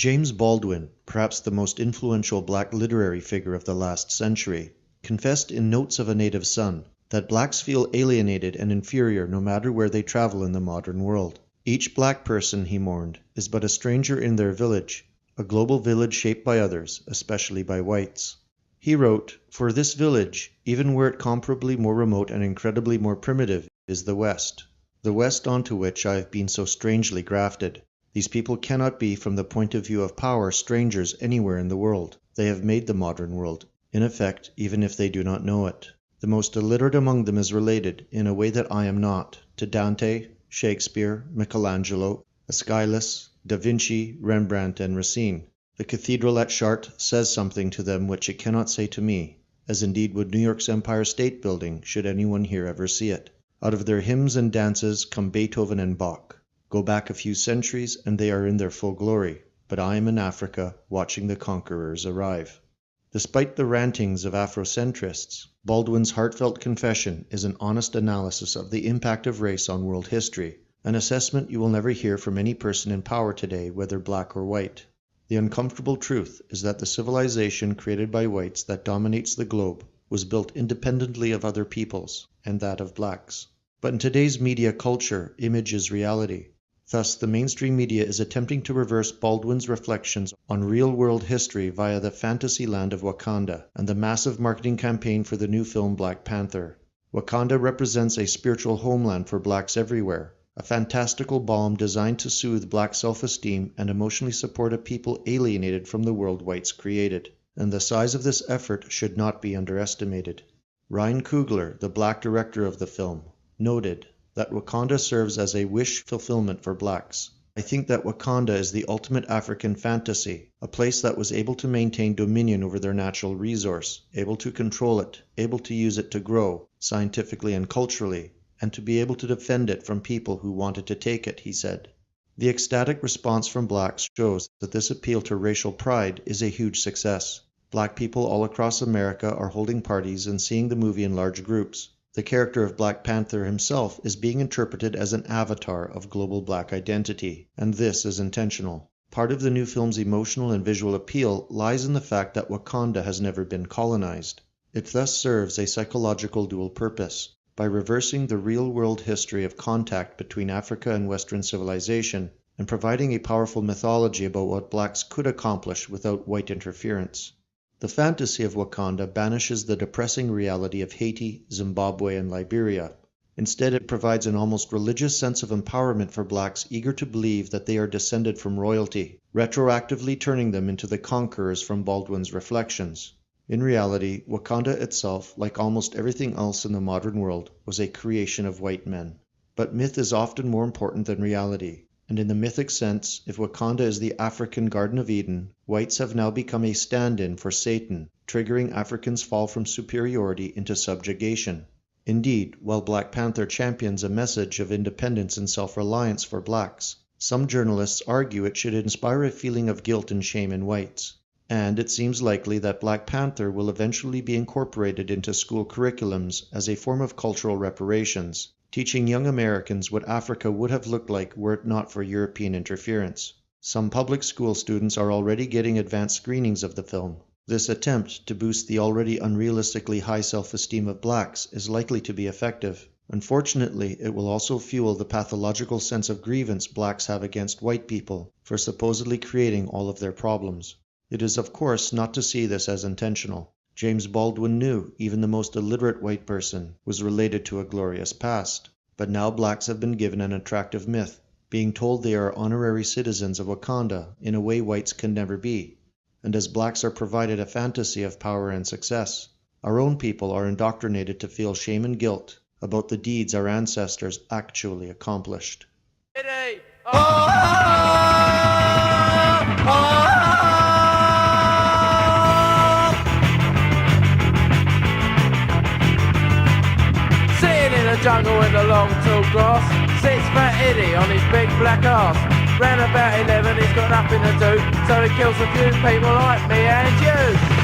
James Baldwin, perhaps the most influential black literary figure of the last century, confessed in Notes of a Native Son that blacks feel alienated and inferior no matter where they travel in the modern world. Each black person, he mourned, is but a stranger in their village, a global village shaped by others, especially by whites. He wrote, "For this village, even were it comparably more remote and incredibly more primitive, is the West onto which I have been so strangely grafted. These people cannot be, from the point of view of power, strangers anywhere in the world. They have made the modern world, in effect, even if they do not know it. The most illiterate among them is related, in a way that I am not, to Dante, Shakespeare, Michelangelo, Aeschylus, Da Vinci, Rembrandt, and Racine. The cathedral at Chartres says something to them which it cannot say to me, as indeed would New York's Empire State Building, should anyone here ever see it. Out of their hymns and dances come Beethoven and Bach. Go back a few centuries and they are in their full glory, but I am in Africa watching the conquerors arrive." Despite the rantings of Afrocentrists, Baldwin's heartfelt confession is an honest analysis of the impact of race on world history, an assessment you will never hear from any person in power today, whether black or white. The uncomfortable truth is that the civilization created by whites that dominates the globe was built independently of other peoples, and that of blacks. But in today's media culture, image is reality. Thus, the mainstream media is attempting to reverse Baldwin's reflections on real-world history via the fantasy land of Wakanda and the massive marketing campaign for the new film Black Panther. Wakanda represents a spiritual homeland for blacks everywhere, a fantastical balm designed to soothe black self-esteem and emotionally support a people alienated from the world whites created. And the size of this effort should not be underestimated. Ryan Coogler, the black director of the film, noted that Wakanda serves as a wish fulfillment for blacks. "I think that Wakanda is the ultimate African fantasy, a place that was able to maintain dominion over their natural resource, able to control it, able to use it to grow, scientifically and culturally, and to be able to defend it from people who wanted to take it," he said. The ecstatic response from blacks shows that this appeal to racial pride is a huge success. Black people all across America are holding parties and seeing the movie in large groups. The character of Black Panther himself is being interpreted as an avatar of global black identity, and this is intentional. Part of the new film's emotional and visual appeal lies in the fact that Wakanda has never been colonized. It thus serves a psychological dual purpose. By reversing the real-world history of contact between Africa and Western civilization, and providing a powerful mythology about what blacks could accomplish without white interference. The fantasy of Wakanda banishes the depressing reality of Haiti, Zimbabwe, and Liberia. Instead, it provides an almost religious sense of empowerment for blacks eager to believe that they are descended from royalty, retroactively turning them into the conquerors from Baldwin's reflections. In reality, Wakanda itself, like almost everything else in the modern world, was a creation of white men. But myth is often more important than reality. And in the mythic sense, if Wakanda is the African Garden of Eden, whites have now become a stand-in for Satan, triggering Africans' fall from superiority into subjugation. Indeed, while Black Panther champions a message of independence and self-reliance for blacks, some journalists argue it should inspire a feeling of guilt and shame in whites. And it seems likely that Black Panther will eventually be incorporated into school curriculums as a form of cultural reparations, teaching young Americans what Africa would have looked like were it not for European interference. Some public school students are already getting advanced screenings of the film. This attempt to boost the already unrealistically high self-esteem of blacks is likely to be effective. Unfortunately, it will also fuel the pathological sense of grievance blacks have against white people for supposedly creating all of their problems. It is, of course, not to see this as intentional. James Baldwin knew even the most illiterate white person was related to a glorious past. But now blacks have been given an attractive myth, being told they are honorary citizens of Wakanda in a way whites can never be. And as blacks are provided a fantasy of power and success, our own people are indoctrinated to feel shame and guilt about the deeds our ancestors actually accomplished. Jungle with the long tall grass, sits fat Eddie on his big black ass. Round about 11 he's got nothing to do, so he kills a few people like me and you.